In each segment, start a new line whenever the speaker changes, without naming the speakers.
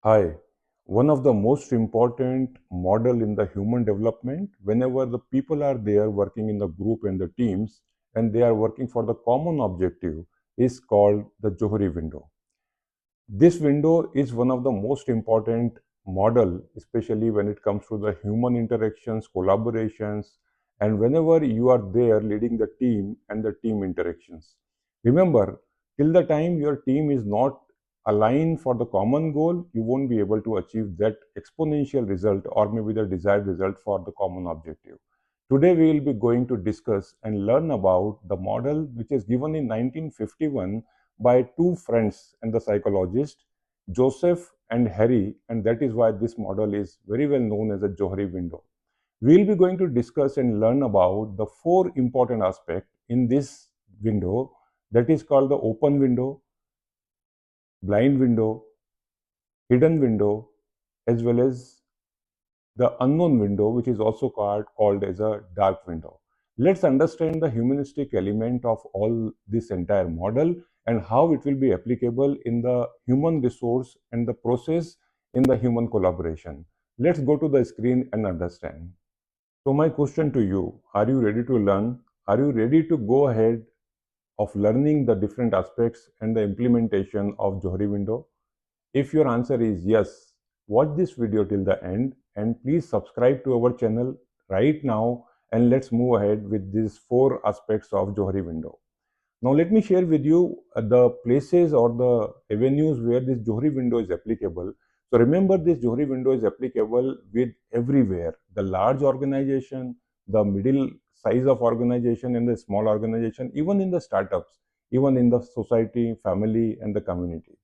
Hi, one of the most important model in the human development, whenever the people are there working in the group and the teams, and they are working for the common objective, is called the Johari window. This window is one of the most important model, especially when it comes to the human interactions, collaborations, and whenever you are there leading the team and the team interactions. Remember, till the time your team is not aligned for the common goal, you won't be able to achieve that exponential result or maybe the desired result for the common objective. Today we will be going to discuss and learn about the model which is given in 1951 by two friends and the psychologist, Joseph and Harry, and that is why this model is very well known as a Johari window. We will be going to discuss and learn about the four important aspects in this window, that is called the open window, blind window, hidden window, as well as the unknown window, which is also called as a dark window. Let's understand the humanistic element of all this entire model and how it will be applicable in the human resource and the process in the human collaboration. Let's go to the screen and understand. So my question to you, are you ready to learn? Are you ready to go ahead of learning the different aspects and the implementation of Johari window? If your answer is yes, watch this video till the end and please subscribe to our channel right now, and let's move ahead with these four aspects of Johari window. Now let me share with you the places or the avenues where this Johari window is applicable. So remember, this Johari window is applicable with everywhere, the large organization, the middle size of organization and the small organization, even in the startups, even in the society, family and the community.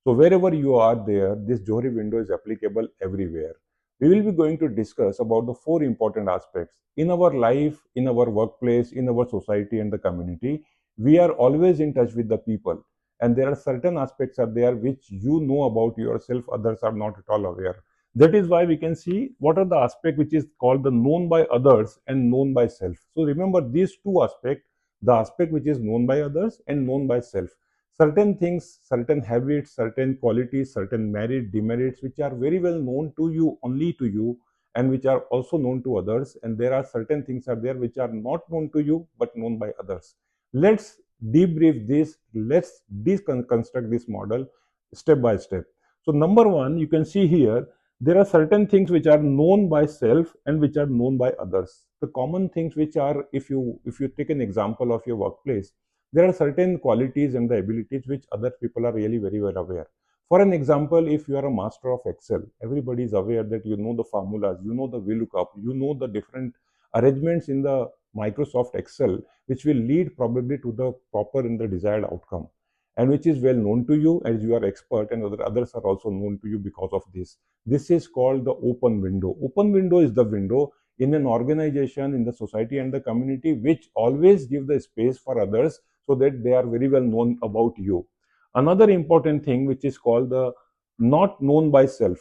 So wherever you are there, this Johari window is applicable everywhere. We will be going to discuss about the four important aspects in our life, in our workplace, in our society and the community. We are always in touch with the people, and there are certain aspects are there which you know about yourself, others are not at all aware. That is why we can see what are the aspects which is called the known by others and known by self. So remember these two aspects, the aspect which is known by others and known by self. Certain things, certain habits, certain qualities, certain merit, demerits, which are very well known to you, only to you, and which are also known to others. And there are certain things are there which are not known to you, but known by others. Let's debrief this. Let's deconstruct this model step by step. So number one, you can see here, there are certain things which are known by self and which are known by others. The common things which are, if you take an example of your workplace, there are certain qualities and the abilities which other people are really very well aware. For an example, if you are a master of Excel, everybody is aware that you know the formulas, you know the VLOOKUP, you know the different arrangements in the Microsoft Excel, which will lead probably to the proper and the desired outcome, and which is well known to you as you are expert, and others are also known to you because of this. This is called the open window. Open window is the window in an organization, in the society and the community, which always give the space for others so that they are very well known about you. Another important thing which is called the not known by self.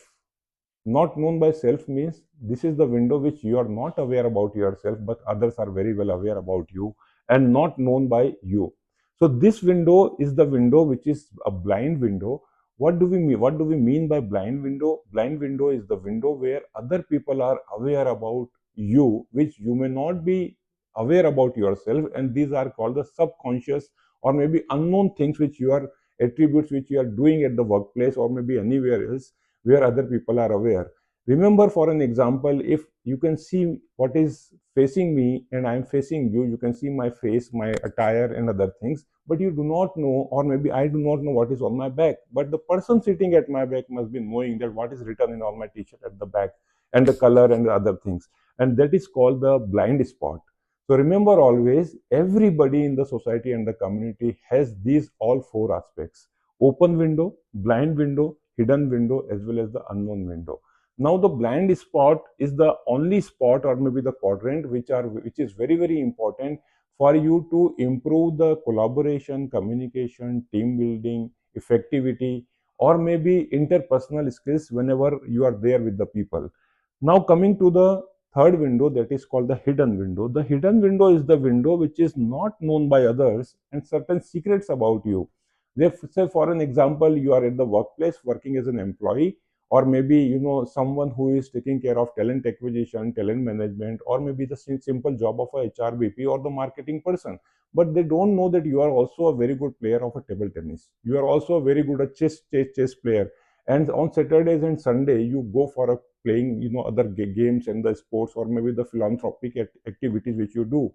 Not known by self means this is the window which you are not aware about yourself, but others are very well aware about you, and not known by you. So this window is the window which is a blind window. What do we mean? What do we mean by blind window? Blind window is the window where other people are aware about you, which you may not be aware about yourself, and these are called the subconscious or maybe unknown things which you are attributes which you are doing at the workplace or maybe anywhere else where other people are aware. Remember, for an example, if you can see what is facing me and I am facing you, you can see my face, my attire and other things, but you do not know, or maybe I do not know what is on my back, but the person sitting at my back must be knowing that what is written in on my t-shirt at the back and the color and the other things, and that is called the blind spot. So remember always, everybody in the society and the community has these all four aspects: open window, blind window, hidden window, as well as the unknown window. Now the blind spot is the only spot or maybe the quadrant which is very, very important for you to improve the collaboration, communication, team building, effectivity, or maybe interpersonal skills whenever you are there with the people. Now coming to the third window, that is called the hidden window. The hidden window is the window which is not known by others and certain secrets about you. Say for an example, you are at the workplace working as an employee, or maybe someone who is taking care of talent acquisition, talent management, or maybe the simple job of a HRBP or the marketing person. But they don't know that you are also a very good player of a table tennis. You are also a very good at chess player. And on Saturdays and Sunday, you go for a playing other games and the sports, or maybe the philanthropic activities which you do.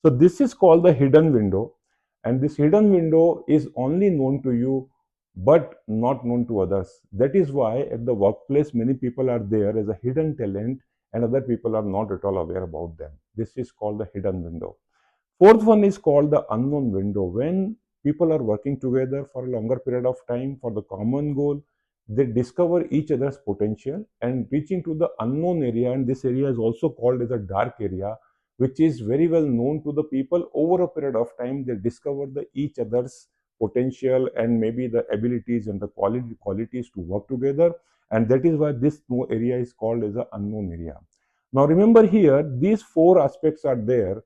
So this is called the hidden window, and this hidden window is only known to you but not known to others. That is why at the workplace many people are there as a hidden talent, and other people are not at all aware about them. This is called the hidden window. Fourth one is called the unknown window. When people are working together for a longer period of time for the common goal, they discover each other's potential and reaching to the unknown area. And this area is also called as a dark area, which is very well known to the people. Over a period of time, they discover each other's potential and maybe the abilities and the qualities to work together. And that is why this area is called as the unknown area. Now remember here, these four aspects are there.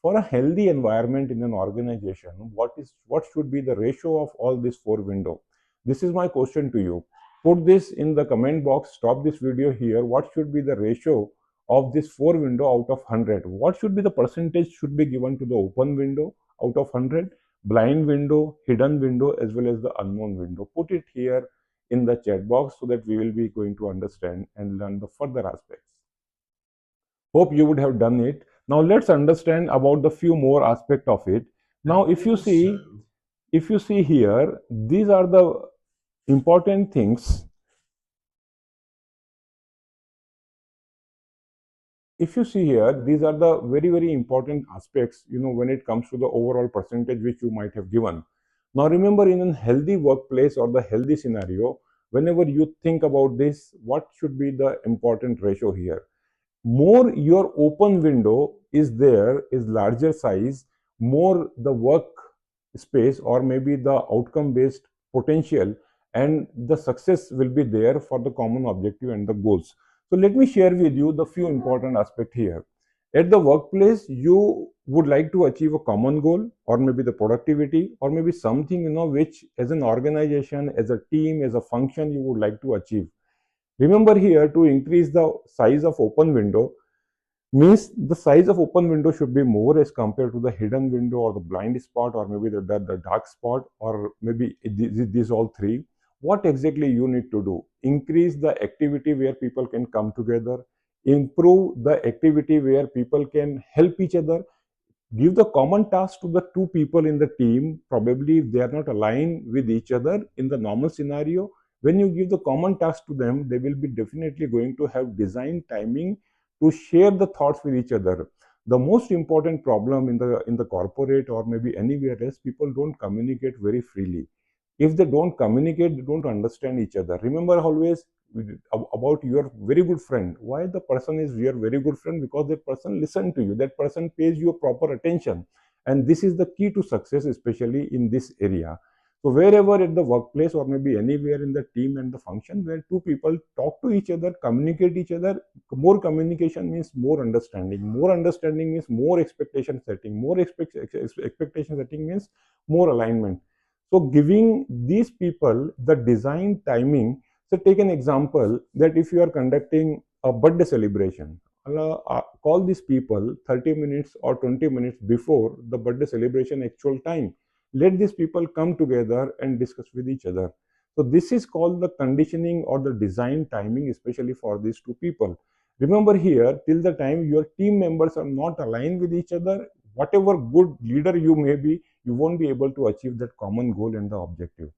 For a healthy environment in an organization, what should be the ratio of all these four windows? This is my question to you. Put this in the comment box. Stop this video here. What should be the ratio of this four window out of 100? What should be the percentage should be given to the open window out of 100, blind window, hidden window, as well as the unknown window? Put it here in the chat box so that we will be going to understand and learn the further aspects. Hope you would have done it. Now let's understand about the few more aspect of it. Now if you see here, these are the important things. If you see here, these are the very important aspects, when it comes to the overall percentage which you might have given. Now remember, in a healthy workplace or the healthy scenario, whenever you think about this, what should be the important ratio here? More your open window is there, is larger size, more the work space or maybe the outcome based potential and the success will be there for the common objective and the goals. So let me share with you the few important aspects here. At the workplace, you would like to achieve a common goal, or maybe the productivity, or maybe something which as an organization, as a team, as a function you would like to achieve. Remember here, to increase the size of open window means the size of open window should be more as compared to the hidden window or the blind spot or maybe the dark spot, or maybe these all three. What exactly you need to do? Increase the activity where people can come together, improve the activity where people can help each other, give the common task to the two people in the team. Probably if they are not aligned with each other in the normal scenario, when you give the common task to them, they will be definitely going to have design timing to share the thoughts with each other. The most important problem in the corporate or maybe anywhere else, people don't communicate very freely. If they don't communicate, they don't understand each other. Remember always about your very good friend. Why the person is your very good friend? Because that person listens to you, that person pays you proper attention, and this is the key to success, especially in this area. So wherever at the workplace or maybe anywhere in the team and the function where two people talk to each other, communicate each other, more communication means more understanding. More understanding means more expectation setting. More expectation setting means more alignment. So giving these people the design timing. So take an example that if you are conducting a birthday celebration, call these people 30 minutes or 20 minutes before the birthday celebration actual time. Let these people come together and discuss with each other. So this is called the conditioning or the design timing, especially for these two people. Remember here, till the time your team members are not aligned with each other, whatever good leader you may be, you won't be able to achieve that common goal and the objective.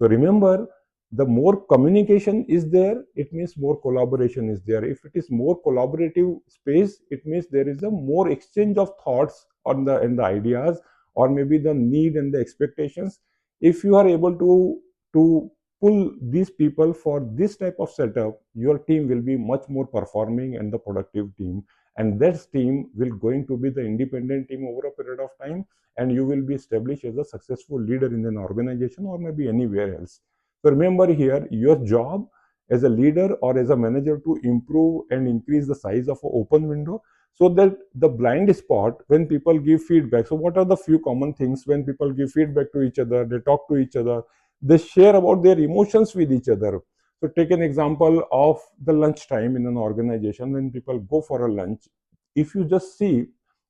So remember, the more communication is there, it means more collaboration is there. If it is more collaborative space, it means there is a more exchange of thoughts on the and the ideas, or maybe the need and the expectations. If you are able to pull these people for this type of setup, your team will be much more performing and the productive team, and that team will going to be the independent team over a period of time, and you will be established as a successful leader in an organization or maybe anywhere else. So remember here, your job as a leader or as a manager to improve and increase the size of an open window, so that the blind spot when people give feedback. So what are the few common things when people give feedback to each other? They talk to each other, they share about their emotions with each other. So take an example of the lunchtime in an organization when people go for a lunch. If you just see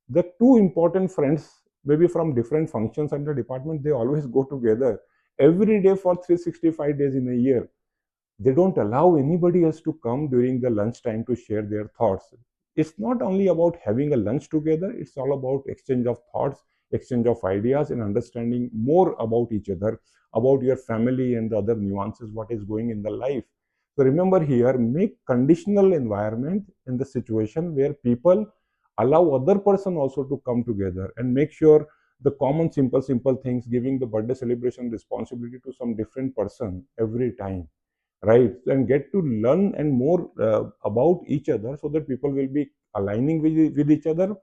the two important friends, maybe from different functions and the department, they always go together every day for 365 days in a year. They don't allow anybody else to come during the lunchtime to share their thoughts. It's not only about having a lunch together, it's all about exchange of thoughts, exchange of ideas, and understanding more about each other, about your family and the other nuances, what is going in the life. So remember here, make conditional environment in the situation where people allow other person also to come together, and make sure the common simple things, giving the birthday celebration responsibility to some different person every time, right? And get to learn and more about each other, so that people will be aligning with each other.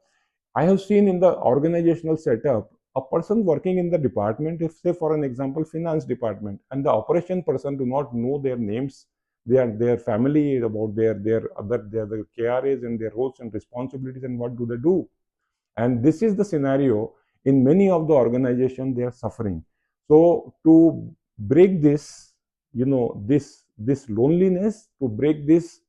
I have seen in the organizational setup a person working in the department, if say for an example finance department, and the operation person do not know their names, their family, about their KRAs and their roles and responsibilities, and what do they do. And this is the scenario in many of the organizations, they are suffering. So to break this, this loneliness, to break this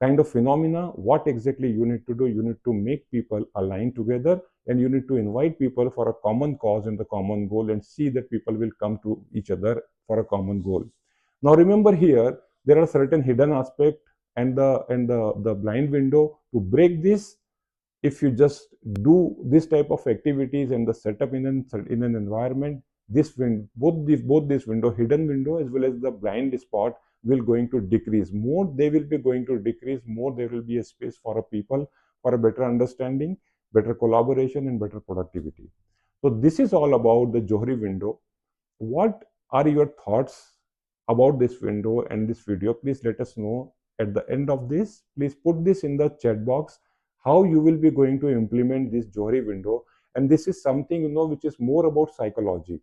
kind of phenomena, what exactly you need to do? You need to make people align together, and you need to invite people for a common cause and the common goal, and see that people will come to each other for a common goal. Now remember here, there are certain hidden aspect and the blind window. To break this, if you just do this type of activities and the setup in an environment, both this window, hidden window as well as the blind spot, will going to decrease. More they will be going to decrease, more there will be a space for a people, for a better understanding, better collaboration, and better productivity. So this is all about the Johari window. What are your thoughts about this window and this video? Please let us know at the end of this. Please put this in the chat box, how you will be going to implement this Johari window. And this is something, which is more about psychology.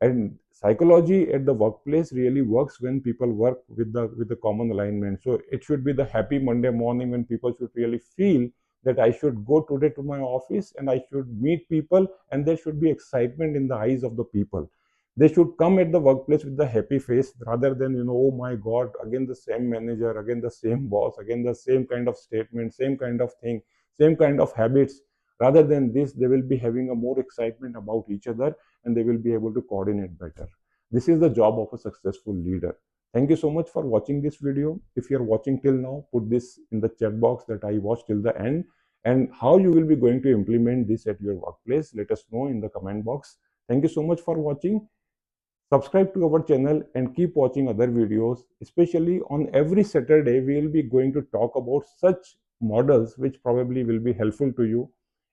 And psychology at the workplace really works when people work with the common alignment. So it should be the happy Monday morning, when people should really feel that I should go today to my office and I should meet people, and there should be excitement in the eyes of the people. They should come at the workplace with the happy face, rather than, oh my God, again the same manager, again the same boss, again the same kind of statement, same kind of thing, same kind of habits. Rather than this, they will be having a more excitement about each other, and they will be able to coordinate better. This is the job of a successful leader. Thank you so much for watching this video. If you're watching till now, put this in the chat box that I watched till the end, and how you will be going to implement this at your workplace. Let us know in the comment box. Thank you so much for watching. Subscribe to our channel and keep watching other videos. Especially on every Saturday, we will be going to talk about such models which probably will be helpful to you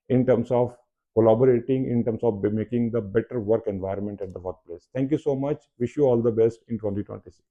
in terms of collaborating, in terms of making the better work environment at the workplace. Thank you so much. Wish you all the best in 2026.